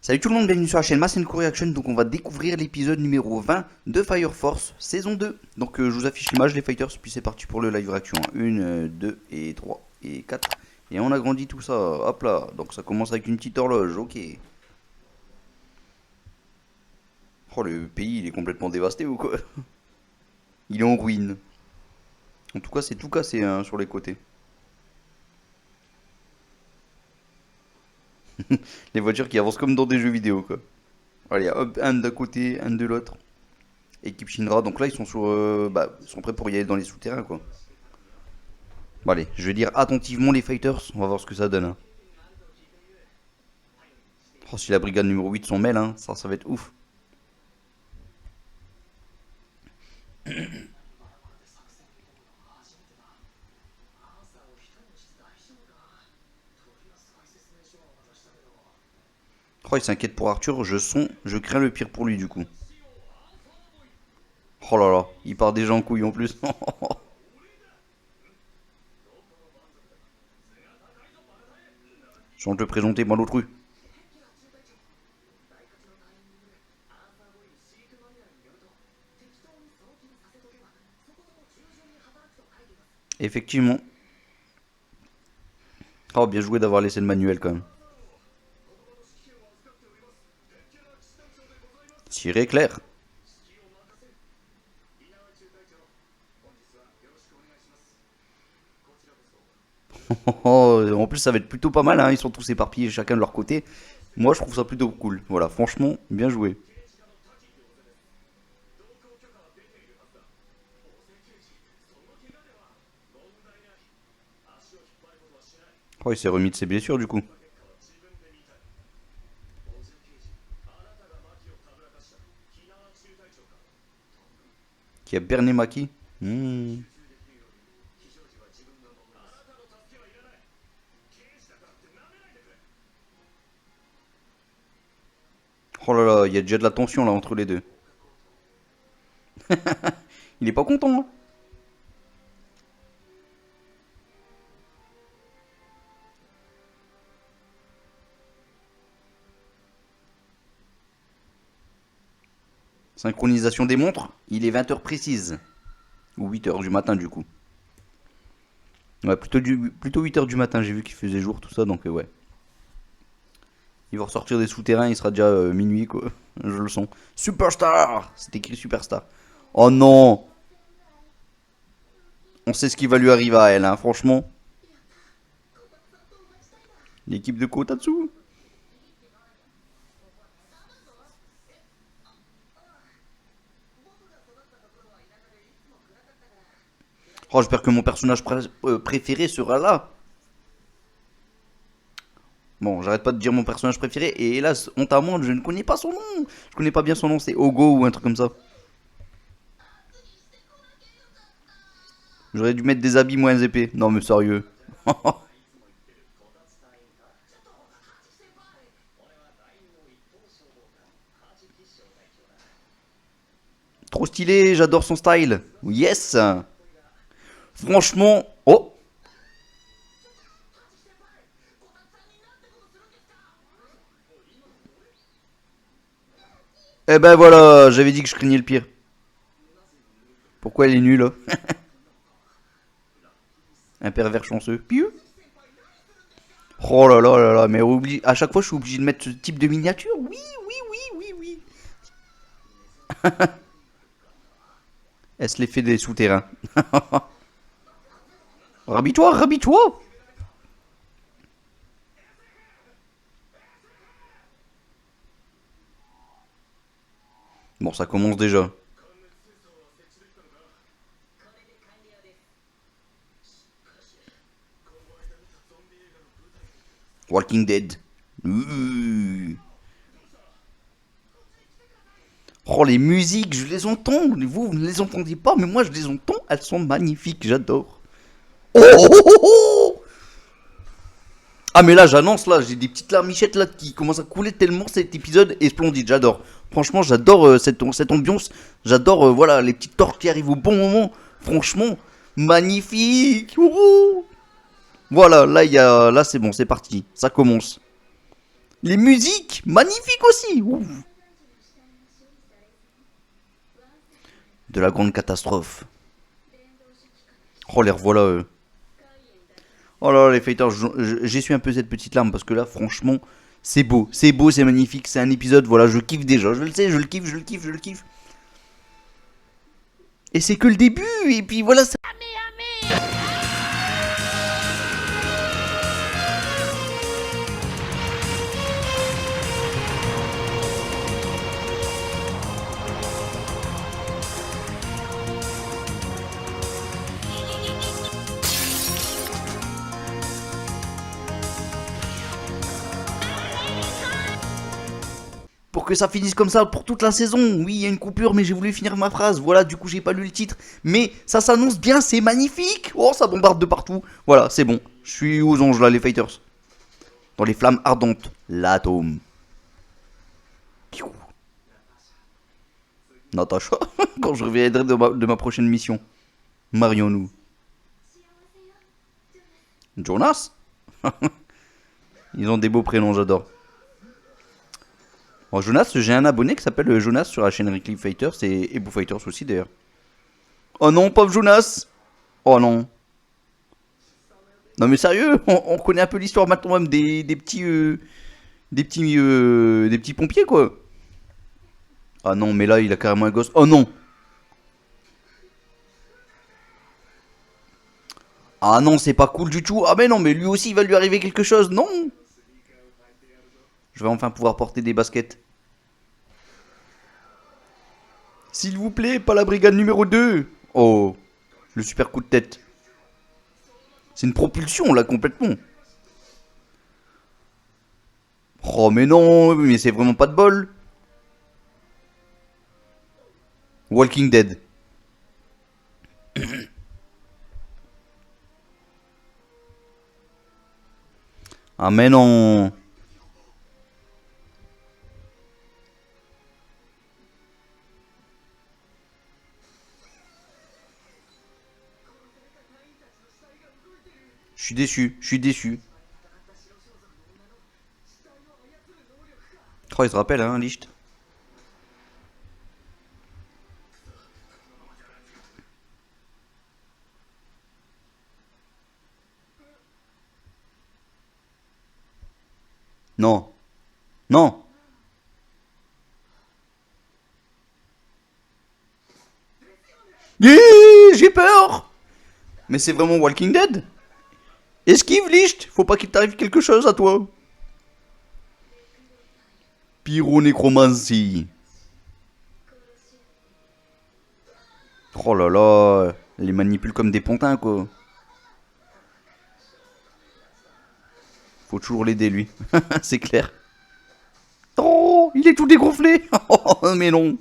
Salut tout le monde, bienvenue sur la chaîne Masenko Reaction. Donc on va découvrir l'épisode numéro 20 de Fire Force saison 2. Donc je vous affiche l'image les fighters, puis c'est parti pour le live reaction. 1, 2 et 3 et 4. Et on agrandit tout ça, hop là. Donc ça commence avec une petite horloge, ok. Oh, le pays il est complètement dévasté ou quoi? Il est en ruine. En tout cas c'est tout cassé hein, sur les côtés. Les voitures qui avancent comme dans des jeux vidéo quoi. Allez hop, un d'un côté, un de l'autre. Équipe Shinra, donc là ils sont sur, ils sont prêts pour y aller dans les souterrains quoi. Bon allez, je vais lire attentivement les fighters, on va voir ce que ça donne. Hein. Oh, si la brigade numéro 8 s'en mêle, hein, ça va être ouf. Oh, il s'inquiète pour Arthur, je crains le pire pour lui du coup. Oh là là, il part déjà en couille en plus. Change de présenter moi l'autre rue. Effectivement. Oh, bien joué d'avoir laissé le manuel quand même. Tiré clair. En plus, ça va être plutôt pas mal, hein. Ils sont tous éparpillés chacun de leur côté. Moi, je trouve ça plutôt cool. Voilà, franchement, bien joué. Oh, il s'est remis de ses blessures du coup. Qui a berné Maki. Oh là là, il y a déjà de la tension là entre les deux. Il est pas content, hein. Synchronisation des montres, il est 20 h précise. Ou 8 h du matin du coup. Ouais, plutôt 8 h du matin, j'ai vu qu'il faisait jour, tout ça, donc ouais. Il va ressortir des souterrains, il sera déjà minuit quoi. Je le sens. Superstar. C'est écrit Superstar. Oh non. On sait ce qui va lui arriver à elle, hein, franchement. L'équipe de Kotatsu. Oh, j'espère que mon personnage préféré sera là. Bon, j'arrête pas de dire mon personnage préféré. Et hélas, honte à moi, je ne connais pas son nom. Je connais pas bien son nom, c'est Ogo ou un truc comme ça. J'aurais dû mettre des habits moins épais. Non mais sérieux. Trop stylé, j'adore son style. Yes. Franchement... Oh. Eh ben voilà, j'avais dit que je craignais le pire. Pourquoi elle est nulle hein? Un pervers chanceux. Piu. Oh là là là là, mais à chaque fois je suis obligé de mettre ce type de miniature. Oui, oui, oui, oui, oui. Est-ce l'effet des souterrains? Rabis-toi, rabis-toi. Bon, ça commence déjà. Walking Dead. Oh, les musiques, je les entends. Vous ne les entendez pas, mais moi je les entends. Elles sont magnifiques, j'adore. Oh, oh, oh, oh, oh. Ah, mais là, j'annonce, là, j'ai des petites larmichettes là qui commencent à couler tellement cet épisode est splendide. J'adore. Franchement, j'adore cette ambiance. J'adore, voilà, les petites torches qui arrivent au bon moment. Franchement, magnifique. Voilà, là, là c'est bon, c'est parti. Ça commence. Les musiques, magnifiques aussi. Ouh. De la grande catastrophe. Oh, les revoilà, eux. Oh là là, les fighters, j'essuie un peu cette petite larme parce que là, franchement, c'est beau, c'est magnifique, c'est un épisode, voilà, je kiffe déjà, je le sais, je le kiffe, je le kiffe, je le kiffe. Et c'est que le début, et puis voilà, ça... Pour que ça finisse comme ça pour toute la saison. Oui, il y a une coupure, mais j'ai voulu finir ma phrase. Voilà, du coup, j'ai pas lu le titre. Mais ça s'annonce bien, c'est magnifique. Oh, ça bombarde de partout. Voilà, c'est bon. Je suis aux anges là, les fighters. Dans les flammes ardentes. L'atome. Natacha, quand je reviendrai de ma prochaine mission. Marions-nous. Jonas. Ils ont des beaux prénoms, j'adore. Oh, Jonas, j'ai un abonné qui s'appelle Jonas sur la chaîne Reclip Fighters et Boo Fighters aussi d'ailleurs. Oh non, pauvre Jonas. Oh non. Non mais sérieux, on connaît un peu l'histoire maintenant même des petits des petits pompiers quoi. Ah non, mais là il a carrément un gosse. Oh non. Ah non, c'est pas cool du tout. Ah mais non, mais lui aussi il va lui arriver quelque chose. Non. Je vais enfin pouvoir porter des baskets. S'il vous plaît, pas la brigade numéro 2. Oh, le super coup de tête. C'est une propulsion là complètement. Oh mais non, mais c'est vraiment pas de bol. Walking Dead. Ah mais non. Je suis déçu, je suis déçu. Oh, il se rappelle, hein, Licht. Non. Non. J'ai peur. Mais c'est vraiment Walking Dead. Esquive, Licht. Faut pas qu'il t'arrive quelque chose à toi. Pyronécromancie. Oh là là. Elle les manipule comme des pantins, quoi. Faut toujours l'aider, lui. C'est clair. Oh, il est tout dégonflé. Oh, mais non.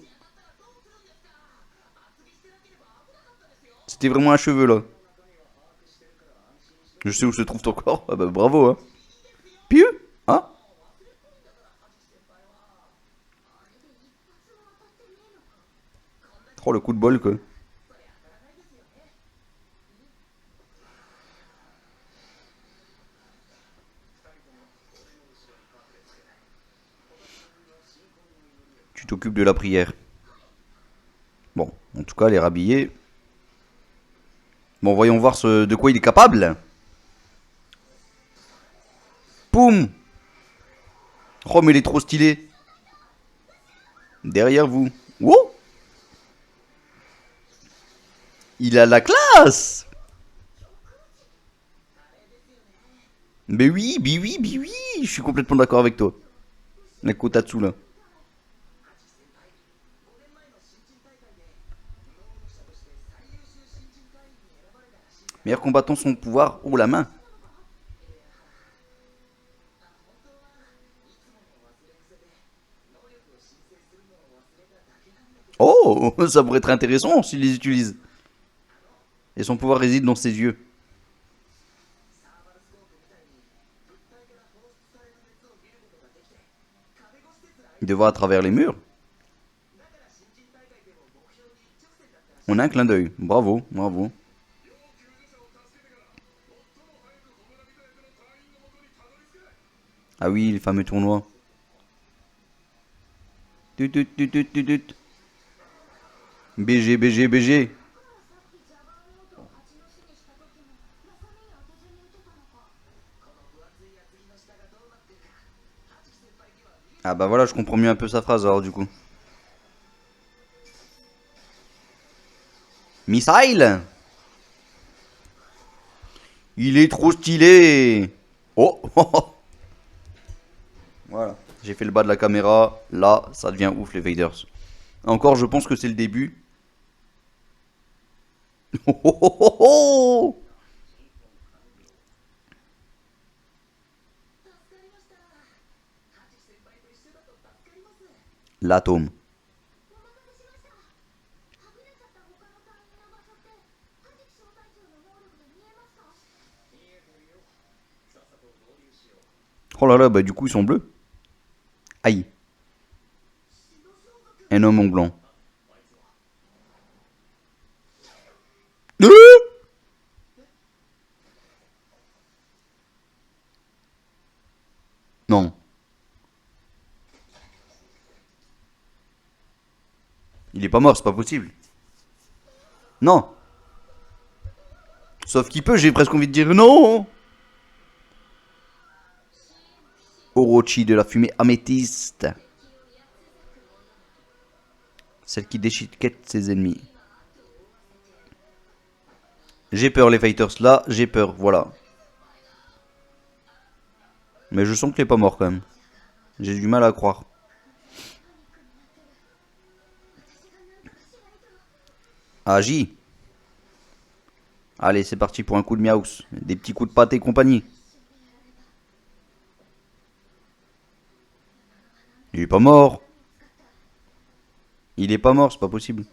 C'était vraiment un cheveu, là. Je sais où se trouve ton corps. Ah bah bravo, hein. Piu. Hein. Oh, le coup de bol, quoi. Tu t'occupes de la prière. Bon, en tout cas, elle est rhabillée. Bon, voyons voir de quoi il est capable. Poum. Oh, mais il est trop stylé. Derrière vous. Wow. Il a la classe. Mais oui, bi oui, bi oui. Je suis complètement d'accord avec toi. La Kotatsu, là. Meilleur combattant, son pouvoir ou la main. Oh, ça pourrait être intéressant s'il les utilise. Et son pouvoir réside dans ses yeux. Il devra à travers les murs. On a un clin d'œil. Bravo, bravo. Ah oui, les fameux tournois. Tut, tut, tut, tut, tut, tut. BG, BG, BG. Ah bah voilà, je comprends mieux un peu sa phrase alors du coup. Missile. Il est trop stylé. Oh, oh, oh. Voilà. J'ai fait le bas de la caméra. Là, ça devient ouf les Vaders. Encore, je pense que c'est le début. Oh, oh, oh, oh, oh. L'atome. Oh là là, bah du coup ils sont bleus. Aïe. Un homme en blanc. Non. Il est pas mort, c'est pas possible. Non. Sauf qu'il peut, j'ai presque envie de dire non. Orochi de la fumée améthyste. Celle qui déchiquette ses ennemis. J'ai peur les fighters là, j'ai peur, voilà. Mais je sens qu'il est pas mort quand même. J'ai du mal à croire. Agis. Allez, c'est parti pour un coup de miaus. Des petits coups de patte et compagnie. Il est pas mort. Il est pas mort, c'est pas possible.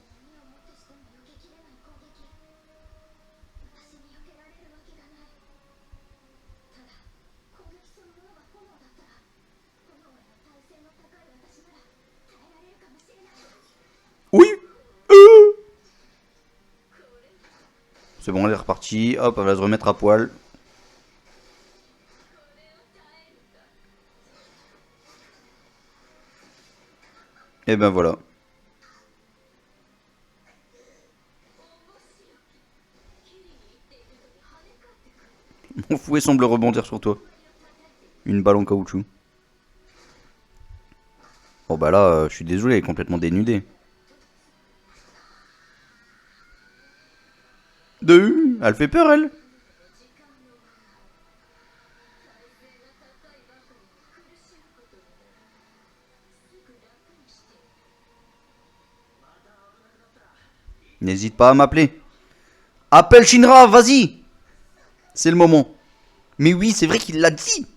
Oui. C'est bon, elle est repartie. Hop, elle va se remettre à poil. Et ben voilà. Mon fouet semble rebondir sur toi. Une balle en caoutchouc. Oh bah là, je suis désolé, elle est complètement dénudée. Elle fait peur, elle. N'hésite pas à m'appeler. Appelle Shinra, vas-y. C'est le moment. Mais oui, c'est vrai qu'il l'a dit.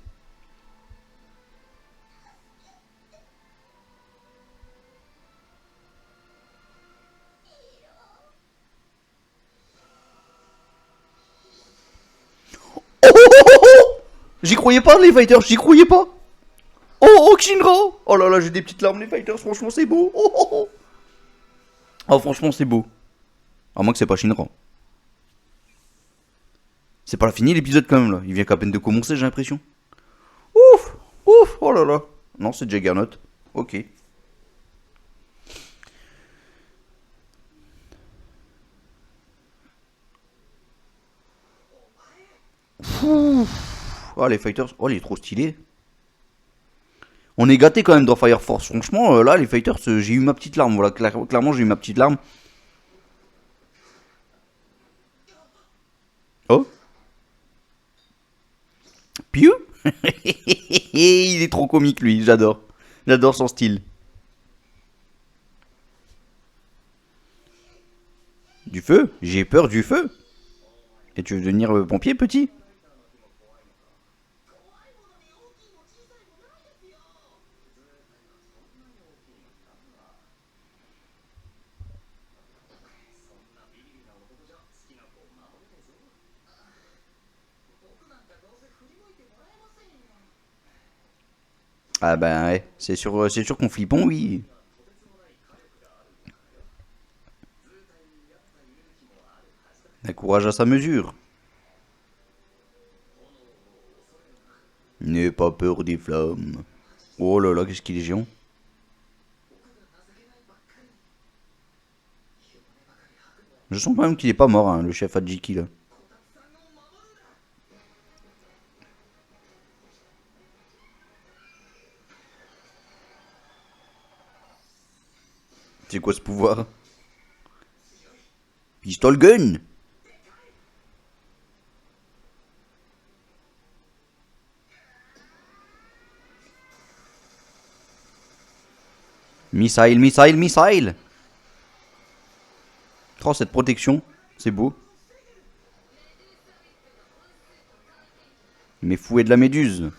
Oh, oh, oh, oh, oh. J'y croyais pas, les fighters, j'y croyais pas. Oh, oh, Shinra. Oh là là, j'ai des petites larmes, les fighters, franchement, c'est beau. Oh, oh, oh. Oh, franchement, c'est beau. À moins que c'est pas Shinra. C'est pas fini l'épisode quand même, là. Il vient qu'à peine de commencer, j'ai l'impression. Ouf, ouf, oh là là. Non, c'est Juggernaut. Ok. Oh, les fighters. Oh, il est trop stylé. On est gâté quand même dans Fire Force. Franchement, là, les fighters, j'ai eu ma petite larme. Voilà, clairement, j'ai eu ma petite larme. Oh. Piu. Il est trop comique, lui. J'adore. J'adore son style. Du feu. J'ai peur du feu. Et tu veux devenir pompier, petit? Ah ben ouais, c'est sûr qu'on flippon, oui. Un courage à sa mesure. N'aie pas peur des flammes. Oh là là, qu'est-ce qu'il est géant. Je sens quand même qu'il est pas mort, hein, le chef Hajiki là. C'est quoi ce pouvoir? Pistol gun. Missile, missile, missile. Oh, cette protection, c'est beau. Mais fouet de la méduse.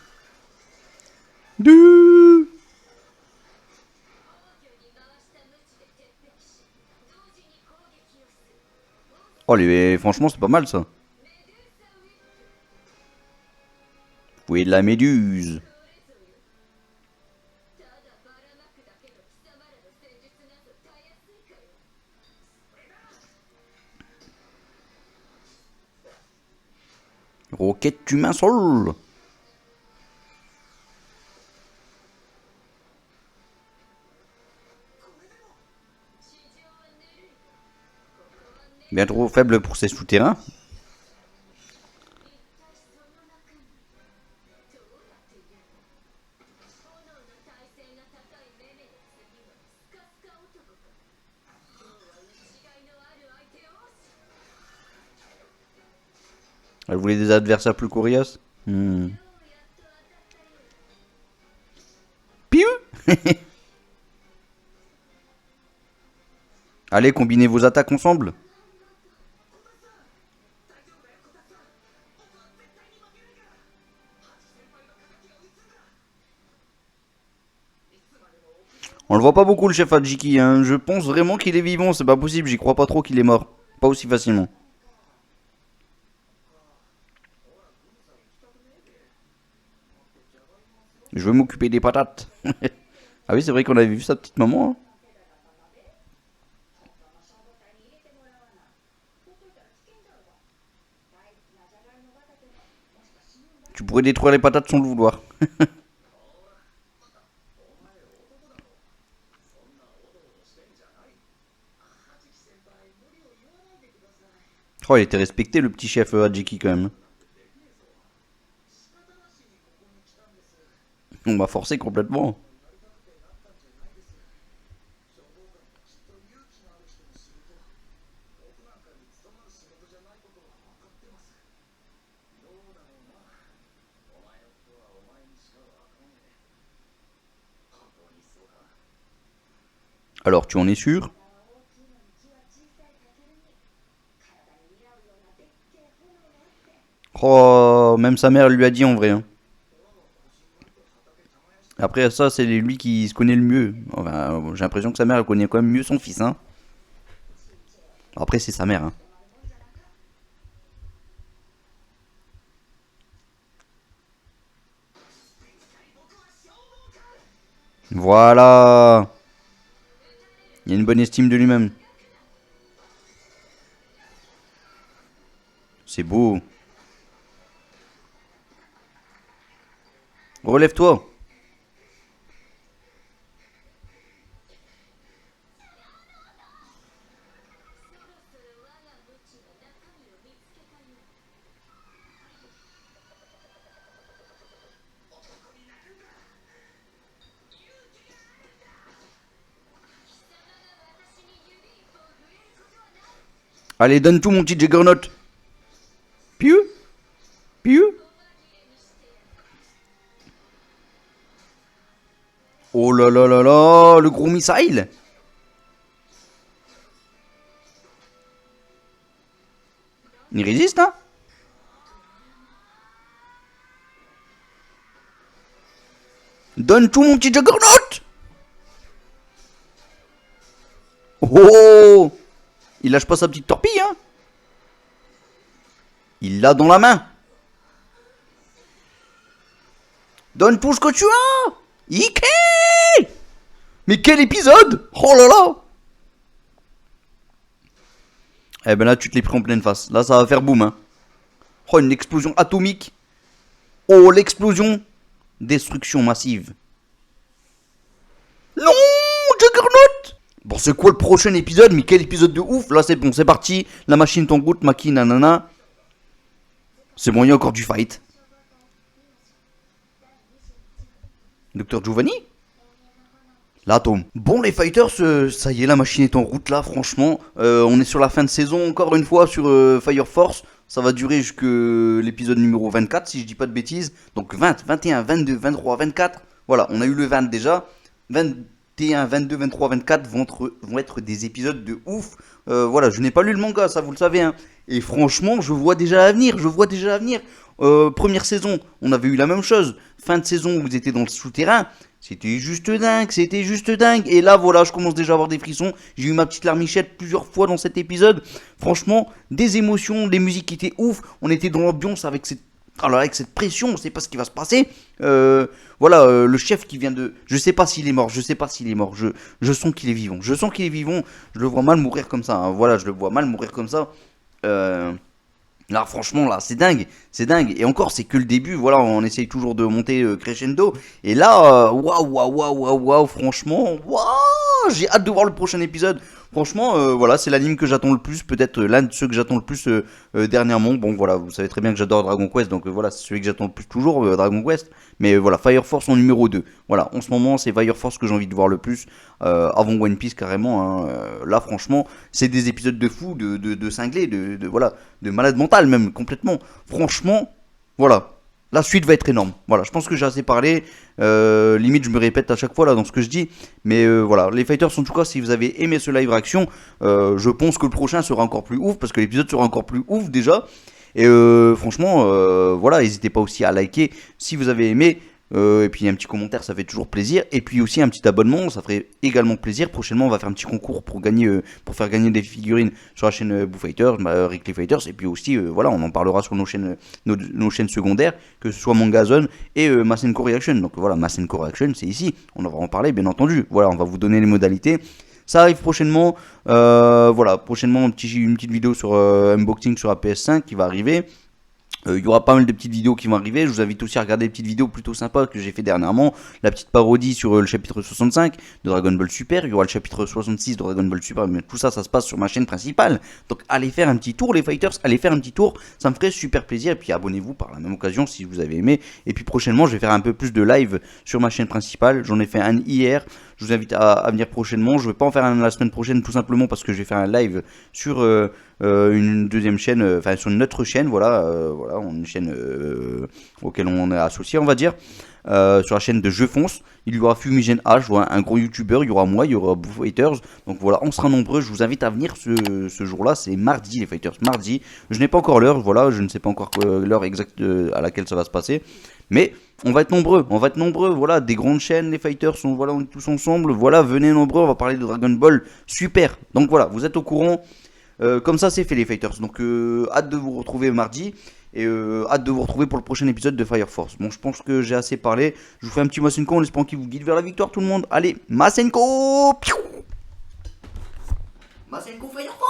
Oh, franchement, c'est pas mal ça. Fouet de la méduse. Roquette humain sol. Bien trop faible pour ses souterrains. Elle voulait des adversaires plus coriaces. Piou. Allez, combinez vos attaques ensemble. On le voit pas beaucoup le chef Hajiki, hein. Je pense vraiment qu'il est vivant, c'est pas possible, j'y crois pas trop qu'il est mort. Pas aussi facilement. Je vais m'occuper des patates. Ah oui, c'est vrai qu'on avait vu sa petite maman. Hein. Tu pourrais détruire les patates sans le vouloir. Oh, il était respecté le petit chef Hajiki quand même. On m'a forcé complètement. Alors, tu en es sûr? Oh, même sa mère lui a dit en vrai. Hein. Après ça, c'est lui qui se connaît le mieux. Enfin, j'ai l'impression que sa mère elle connaît quand même mieux son fils. Hein. Après, c'est sa mère. Hein. Voilà. Il a une bonne estime de lui-même. C'est beau. Relève-toi. Allez, donne tout mon petit Juggernaut. Piu. Piu. Oh là là là là, le gros missile. Il résiste, hein? Donne tout mon petit Juggernaut. Oh. Il lâche pas sa petite torpille, hein? Il l'a dans la main. Donne tout ce que tu as. Ike. Mais quel épisode! Oh là là! Eh ben là, tu te l'es pris en pleine face. Là, ça va faire boum, hein. Oh, une explosion atomique. Oh, l'explosion Destruction massive. Non, Juggernaut. Bon, c'est quoi le prochain épisode? Mais quel épisode de ouf. Là, c'est bon, c'est parti. La machine est en route, Maki, nanana. C'est bon, il y a encore du fight. Docteur Giovanni? L'atome. Bon, les fighters, ça y est, la machine est en route là, franchement. On est sur la fin de saison, encore une fois, sur Fire Force. Ça va durer jusque l'épisode numéro 24, si je dis pas de bêtises. Donc 20, 21, 22, 23, 24. Voilà, on a eu le 20 déjà. 21, 22, 23, 24 vont être des épisodes de ouf. Voilà, je n'ai pas lu le manga, ça vous le savez. Hein. Et franchement, je vois déjà l'avenir. Première saison, on avait eu la même chose. Fin de saison, vous étiez dans le souterrain. C'était juste dingue. Et là, voilà, je commence déjà à avoir des frissons. J'ai eu ma petite larmichette plusieurs fois dans cet épisode. Franchement, des émotions, des musiques qui étaient ouf. On était dans l'ambiance avec cette pression, on ne sait pas ce qui va se passer. Le chef qui vient de... Je sais pas s'il est mort. Je sens qu'il est vivant. Je le vois mal mourir comme ça. Hein. Voilà, je le vois mal mourir comme ça. Là, franchement, là, c'est dingue. Et encore, c'est que le début. Voilà, on essaye toujours de monter crescendo. Et là, waouh, franchement, waouh, j'ai hâte de voir le prochain épisode. Franchement, voilà, c'est l'anime que j'attends le plus. Peut-être l'un de ceux que j'attends le plus dernièrement. Bon, voilà, vous savez très bien que j'adore Dragon Quest. Donc voilà, c'est celui que j'attends le plus toujours, Dragon Quest. Mais voilà, Fire Force en numéro 2. Voilà, en ce moment, c'est Fire Force que j'ai envie de voir le plus. Avant One Piece, carrément. Hein. Là, franchement, c'est des épisodes de fou, de cinglés, de malade mental même, complètement. Franchement, voilà. La suite va être énorme. Voilà, je pense que j'ai assez parlé. Limite, je me répète à chaque fois là dans ce que je dis. Mais voilà, les fighters, en tout cas, si vous avez aimé ce live réaction, je pense que le prochain sera encore plus ouf. Parce que l'épisode sera encore plus ouf déjà. Et franchement, voilà, n'hésitez pas aussi à liker si vous avez aimé. Et puis un petit commentaire, ça fait toujours plaisir. Et puis aussi un petit abonnement, ça ferait également plaisir. Prochainement, on va faire un petit concours pour faire gagner des figurines sur la chaîne Boo Fighters, Rick Fighters. Et puis aussi, voilà, on en parlera sur nos chaînes secondaires, que ce soit Mangazone et Masenko Reaction. Donc voilà, Masenko Reaction, c'est ici. On va en parler, bien entendu. Voilà, on va vous donner les modalités. Ça arrive prochainement. Voilà, prochainement, une petite vidéo sur unboxing sur la PS5 qui va arriver. Il y aura pas mal de petites vidéos qui vont arriver. Je vous invite aussi à regarder des petites vidéos plutôt sympas que j'ai fait dernièrement. La petite parodie sur le chapitre 65 de Dragon Ball Super. Il y aura le chapitre 66 de Dragon Ball Super. Mais tout ça, ça se passe sur ma chaîne principale. Donc allez faire un petit tour, les fighters. Allez faire un petit tour. Ça me ferait super plaisir. Et puis abonnez-vous par la même occasion si vous avez aimé. Et puis prochainement, je vais faire un peu plus de live sur ma chaîne principale. J'en ai fait un hier. Je vous invite à venir prochainement. Je ne vais pas en faire un la semaine prochaine tout simplement parce que je vais faire un live sur une deuxième chaîne, enfin sur une autre chaîne, voilà, une chaîne auquel on est associé, on va dire, sur la chaîne de Jeux Fonce. Il y aura Fumigène H, voilà, un gros youtubeur, il y aura moi, il y aura Boo Fighters. Donc voilà, on sera nombreux. Je vous invite à venir ce jour-là. C'est mardi, les fighters, mardi. Je n'ai pas encore l'heure, voilà, je ne sais pas encore l'heure exacte à laquelle ça va se passer. Mais on va être nombreux, voilà, des grandes chaînes, les fighters sont, voilà, on est tous ensemble, voilà, venez nombreux, on va parler de Dragon Ball, super. Donc voilà, vous êtes au courant, comme ça c'est fait les fighters, donc hâte de vous retrouver mardi, et hâte de vous retrouver pour le prochain épisode de Fire Force. Bon, je pense que j'ai assez parlé, je vous fais un petit Masenko en espérant qu'il vous guide vers la victoire tout le monde. Allez, Masenko Masenko Fire Force.